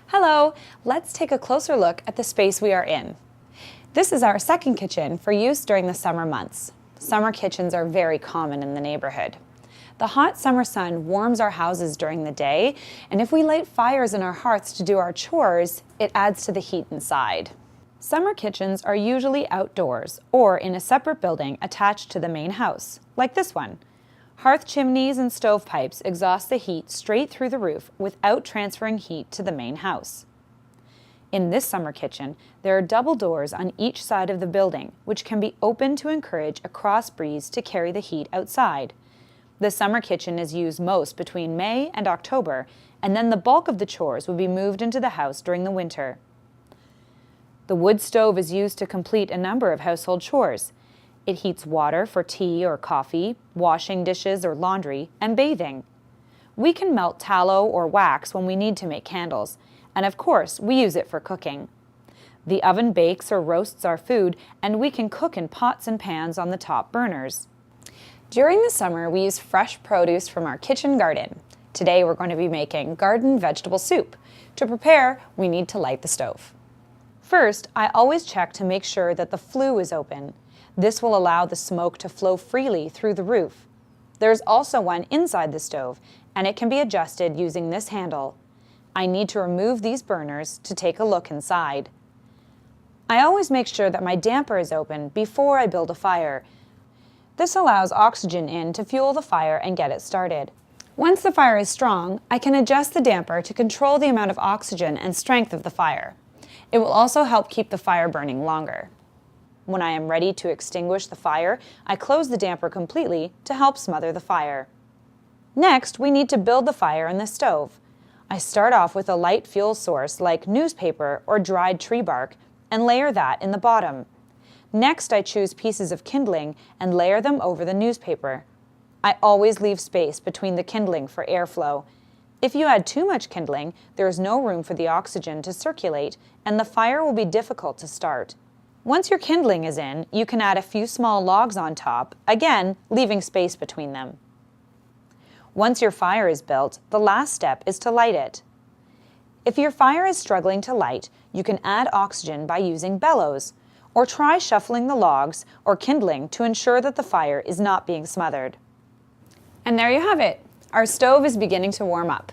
Hello, let's take a closer look at the space we are in. This is our second kitchen for use during the summer months. Summer kitchens are very common in the neighborhood. The hot summer sun warms our houses during the day, and if we light fires in our hearths to do our chores, it adds to the heat inside. Summer kitchens are usually outdoors or in a separate building attached to the main house, like this one. Hearth chimneys and stovepipes exhaust the heat straight through the roof without transferring heat to the main house. In this summer kitchen, there are double doors on each side of the building, which can be opened to encourage a cross breeze to carry the heat outside. The summer kitchen is used most between May and October, and then the bulk of the chores will be moved into the house during the winter. The wood stove is used to complete a number of household chores. It heats water for tea or coffee, washing dishes or laundry, and bathing. We can melt tallow or wax when we need to make candles, and of course, we use it for cooking. The oven bakes or roasts our food, and we can cook in pots and pans on the top burners. During the summer, we use fresh produce from our kitchen garden. Today, we're going to be making garden vegetable soup. To prepare, we need to light the stove. First, I always check to make sure that the flue is open. This will allow the smoke to flow freely through the roof. There's also one inside the stove, and it can be adjusted using this handle. I need to remove these burners to take a look inside. I always make sure that my damper is open before I build a fire. This allows oxygen in to fuel the fire and get it started. Once the fire is strong, I can adjust the damper to control the amount of oxygen and strength of the fire. It will also help keep the fire burning longer. When I am ready to extinguish the fire, I close the damper completely to help smother the fire. Next, we need to build the fire in the stove. I start off with a light fuel source like newspaper or dried tree bark and layer that in the bottom. Next, I choose pieces of kindling and layer them over the newspaper. I always leave space between the kindling for airflow. If you add too much kindling, there is no room for the oxygen to circulate and the fire will be difficult to start. Once your kindling is in, you can add a few small logs on top, again, leaving space between them. Once your fire is built, the last step is to light it. If your fire is struggling to light, you can add oxygen by using bellows, or try shuffling the logs or kindling to ensure that the fire is not being smothered. And there you have it. Our stove is beginning to warm up.